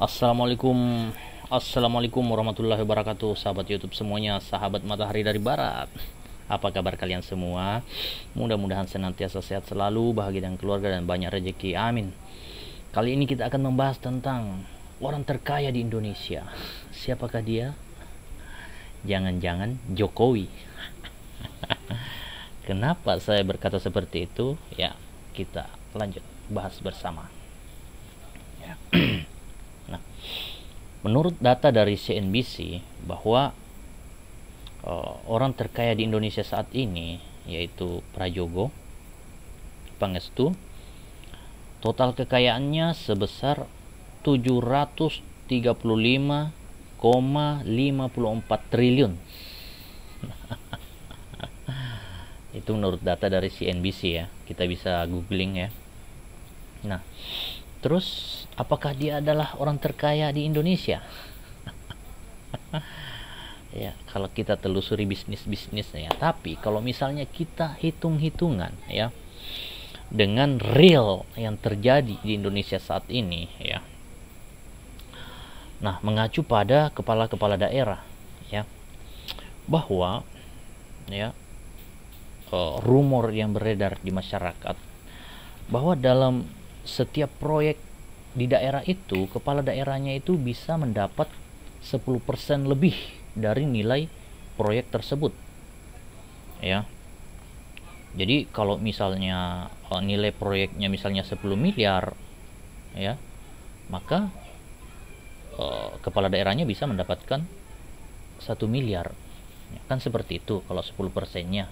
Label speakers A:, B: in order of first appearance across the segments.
A: Assalamualaikum Assalamualaikum warahmatullahi wabarakatuh. Sahabat YouTube semuanya, sahabat matahari dari barat, apa kabar kalian semua? Mudah-mudahan senantiasa sehat selalu, bahagia dengan keluarga, dan banyak rezeki, amin. Kali ini kita akan membahas tentang orang terkaya di Indonesia. Siapakah dia? Jangan-jangan Jokowi. Kenapa saya berkata seperti itu? Ya, kita lanjut bahas bersama. Ya. Nah, menurut data dari CNBC bahwa orang terkaya di Indonesia saat ini yaitu Prajogo Pangestu, total kekayaannya sebesar 735,54 triliun. Itu menurut data dari CNBC ya. Kita bisa googling ya. Nah, terus apakah dia adalah orang terkaya di Indonesia? Ya, kalau kita telusuri bisnisnya. Tapi kalau misalnya kita hitung-hitungan ya, dengan real yang terjadi di Indonesia saat ini ya. Nah, mengacu pada kepala-kepala daerah ya, bahwa ya, rumor yang beredar di masyarakat bahwa dalam setiap proyek di daerah itu, kepala daerahnya itu bisa mendapat 10% lebih dari nilai proyek tersebut ya. Jadi kalau misalnya nilai proyeknya misalnya 10 miliar ya, maka kepala daerahnya bisa mendapatkan 1 miliar ya, kan seperti itu kalau 10%-nya.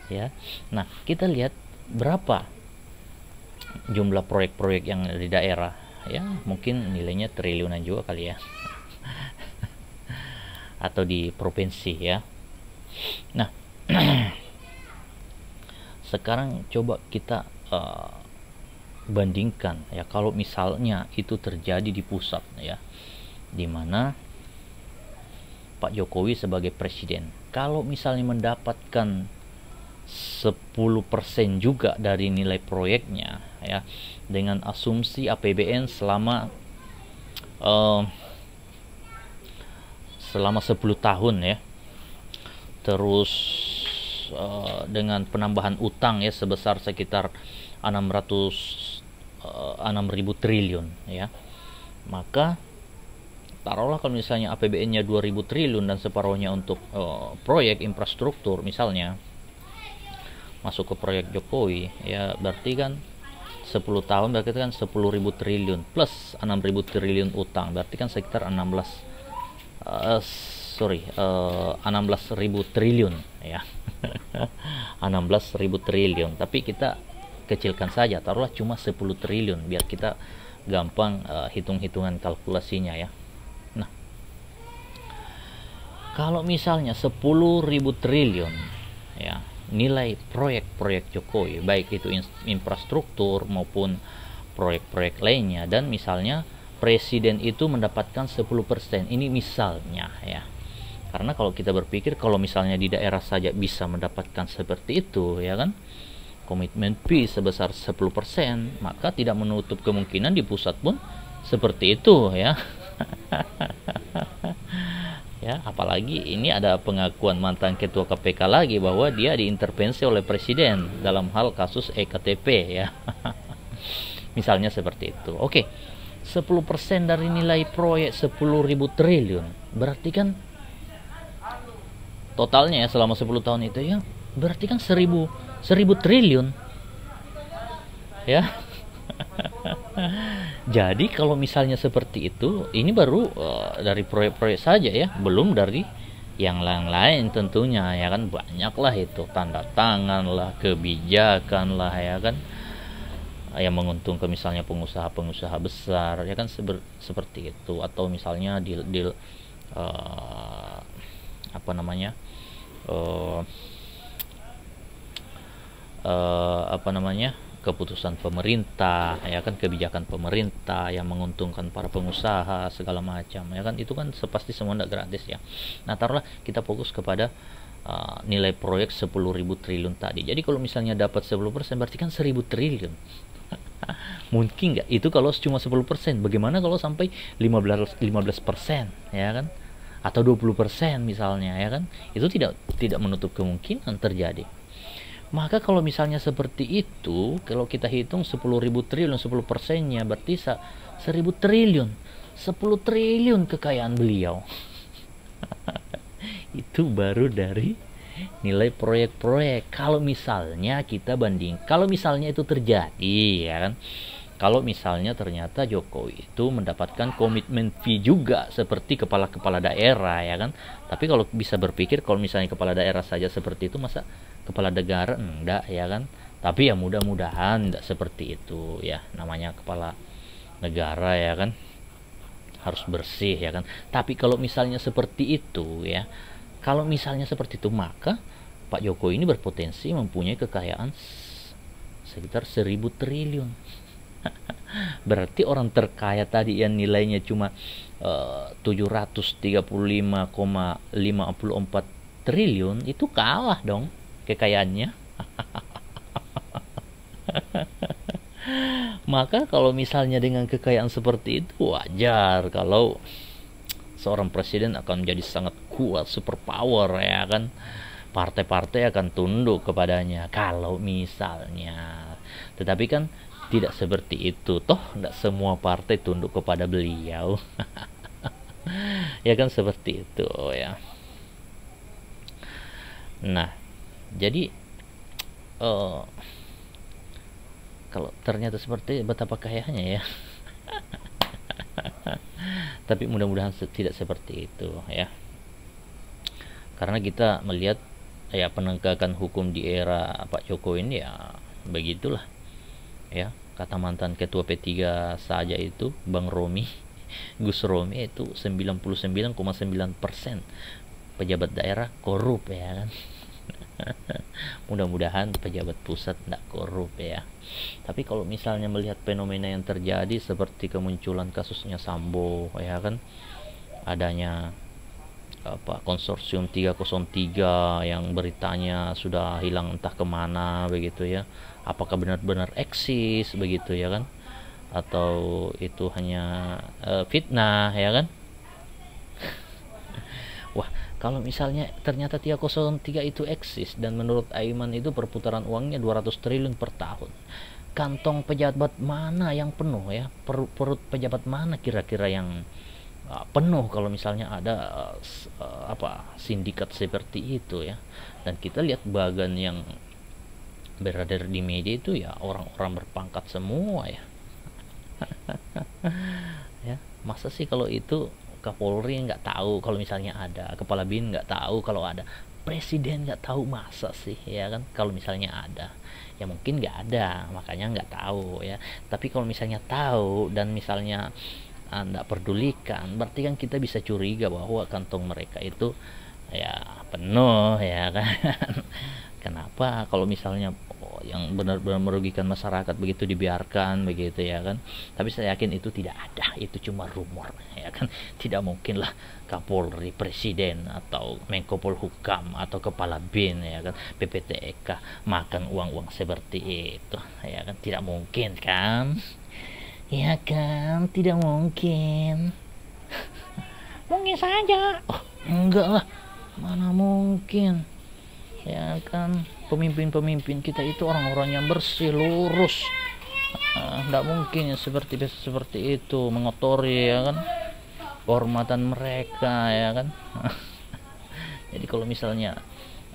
A: Ya. Nah, kita lihat berapa jumlah proyek-proyek yang di daerah ya, mungkin nilainya triliunan juga kali ya. Atau di provinsi ya. Nah, sekarang coba kita bandingkan ya, kalau misalnya itu terjadi di pusat ya, dimana Pak Jokowi sebagai presiden, kalau misalnya mendapatkan 10% juga dari nilai proyeknya ya, dengan asumsi APBN selama 10 tahun ya, terus dengan penambahan utang ya sebesar sekitar 6.000 triliun ya, maka taruhlah kalau misalnya APBN-nya 2.000 triliun dan separuhnya untuk proyek infrastruktur misalnya masuk ke proyek Jokowi ya, berarti kan 10 tahun berarti kan 10.000 triliun plus 6.000 triliun utang, berarti kan sekitar 16.000 triliun ya. 16.000 triliun, tapi kita kecilkan saja, taruhlah cuma 10 triliun biar kita gampang hitung-hitungan kalkulasinya ya. Nah, kalau misalnya 10.000 triliun ya, nilai proyek-proyek Jokowi, baik itu infrastruktur maupun proyek-proyek lainnya, dan misalnya presiden itu mendapatkan 10%, ini misalnya ya. Karena kalau kita berpikir kalau misalnya di daerah saja bisa mendapatkan seperti itu ya kan, komitmen fee sebesar 10%, maka tidak menutup kemungkinan di pusat pun seperti itu ya. Ya, apalagi ini ada pengakuan mantan ketua KPK lagi bahwa dia diintervensi oleh presiden dalam hal kasus EKTP ya. Misalnya seperti itu. Oke, 10% dari nilai proyek 10.000 triliun berarti kan totalnya ya selama 10 tahun itu ya, berarti kan 1.000 triliun ya. Jadi kalau misalnya seperti itu, ini baru dari proyek-proyek saja ya, belum dari yang lain-lain tentunya ya kan, banyak lah itu, tanda tangan lah, kebijakan lah ya kan, yang menguntungkan misalnya pengusaha-pengusaha besar ya kan, seperti itu. Atau misalnya deal apa namanya, keputusan pemerintah ya kan, kebijakan pemerintah yang menguntungkan para pengusaha segala macam ya kan, itu kan pasti semua tidak gratis ya. Nah, taruhlah kita fokus kepada nilai proyek 10.000 triliun tadi. Jadi kalau misalnya dapat 10% berarti kan 1.000 triliun. Mungkin nggak? Itu kalau cuma 10%. Bagaimana kalau sampai 15%, ya kan? Atau 20% misalnya, ya kan? Itu tidak menutup kemungkinan terjadi. Maka kalau misalnya seperti itu, kalau kita hitung 10.000 triliun, 10%-nya berarti 1.000 triliun. 10 triliun kekayaan beliau. Itu baru dari nilai proyek-proyek. Kalau misalnya kita banding, kalau misalnya itu terjadi, ya kan? Kalau misalnya ternyata Jokowi itu mendapatkan komitmen fee juga seperti kepala-kepala daerah, ya kan? Tapi kalau bisa berpikir, kalau misalnya kepala daerah saja seperti itu, masa kepala negara enggak, ya kan? Tapi ya mudah-mudahan enggak seperti itu, ya. Namanya kepala negara, ya kan? Harus bersih, ya kan? Tapi kalau misalnya seperti itu, ya, kalau misalnya seperti itu, maka Pak Jokowi ini berpotensi mempunyai kekayaan sekitar 1.000 triliun. Berarti orang terkaya tadi yang nilainya cuma 735,54 triliun itu kalah dong kekayaannya. Maka kalau misalnya dengan kekayaan seperti itu, wajar kalau seorang presiden akan menjadi sangat kuat, super power, ya kan? Partai-partai akan tunduk kepadanya kalau misalnya. Tetapi kan tidak seperti itu, toh tidak semua partai tunduk kepada beliau. Ya kan, seperti itu, ya. Nah, jadi kalau ternyata seperti betapa kayanya, ya. Tapi mudah-mudahan tidak seperti itu, ya. Karena kita melihat ya penegakan hukum di era Pak Jokowi ini ya begitulah, ya. Kata mantan ketua P3 saja itu, Bang Romi, Gus Romi, itu 99,9% pejabat daerah korup, ya kan. Mudah-mudahan pejabat pusat tidak korup, ya. Tapi kalau misalnya melihat fenomena yang terjadi seperti kemunculan kasusnya Sambo, ya kan, adanya konsorsium 303 yang beritanya sudah hilang entah kemana begitu, ya. Apakah benar-benar eksis begitu, ya kan, atau itu hanya fitnah, ya kan. Wah, kalau misalnya ternyata 303 itu eksis dan menurut Aiman itu perputaran uangnya 200 triliun per tahun, kantong pejabat mana yang penuh, ya? Perut pejabat mana kira-kira yang penuh kalau misalnya ada sindikat seperti itu, ya. Dan kita lihat bagan yang beredar di media itu ya orang-orang berpangkat semua, ya. Ya, masa sih kalau itu Kapolri nggak tahu kalau misalnya ada, kepala bin nggak tahu kalau ada, presiden nggak tahu, masa sih, ya kan? Kalau misalnya ada, ya mungkin nggak ada, makanya nggak tahu, ya. Tapi kalau misalnya tahu dan misalnya Anda pedulikan, berarti kan kita bisa curiga bahwa kantong mereka itu ya penuh, ya kan. Kenapa kalau misalnya yang benar-benar merugikan masyarakat begitu dibiarkan begitu, ya kan. Tapi saya yakin itu tidak ada, itu cuma rumor, ya kan. Tidak mungkin lah Kapolri, presiden atau Menko Polhukam atau kepala bin, ya kan, PPTK makan uang-uang seperti itu, ya kan. Tidak mungkin kan, ya kan, tidak mungkin. Mungkin saja, oh enggak lah, mana mungkin, ya kan. Pemimpin-pemimpin kita itu orang-orang yang bersih, lurus. Tidak mungkin ya seperti itu mengotori, ya kan, kehormatan mereka, ya kan. Jadi kalau misalnya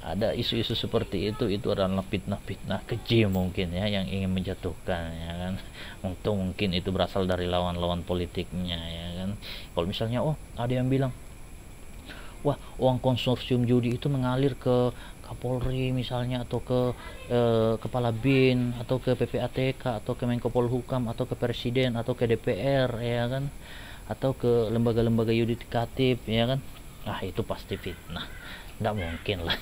A: ada isu-isu seperti itu adalah fitnah-fitnah keji mungkin, ya, yang ingin menjatuhkan, ya kan. Mungkin itu berasal dari lawan-lawan politiknya, ya kan. Kalau misalnya ada yang bilang, wah, uang konsorsium judi itu mengalir ke Kapolri misalnya, atau ke kepala bin, atau ke PPATK, atau ke Menko Polhukam, atau ke presiden, atau ke DPR, ya kan, atau ke lembaga-lembaga yudikatif, ya kan. Itu pasti fitnah, nggak mungkin lah.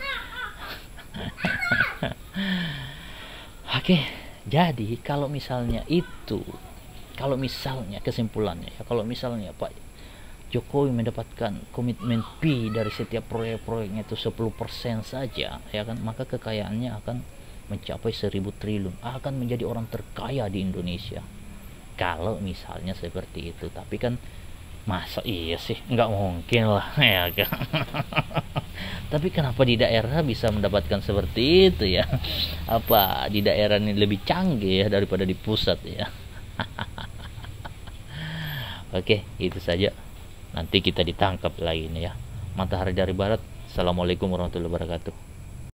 A: Oke, jadi kalau misalnya kesimpulannya, ya, kalau misalnya Pak Jokowi mendapatkan komitmen fee dari setiap proyek-proyeknya itu 10% saja, ya kan, maka kekayaannya akan mencapai 1000 triliun, akan menjadi orang terkaya di Indonesia. Kalau misalnya seperti itu. Tapi kan masa iya sih, nggak mungkin lah ya kan. Tapi kenapa di daerah bisa mendapatkan seperti itu ya? Apa di daerah ini lebih canggih ya daripada di pusat ya? Oke, itu saja. Nanti kita ditangkap lagi nih ya. Matahari dari barat. Assalamualaikum warahmatullahi wabarakatuh.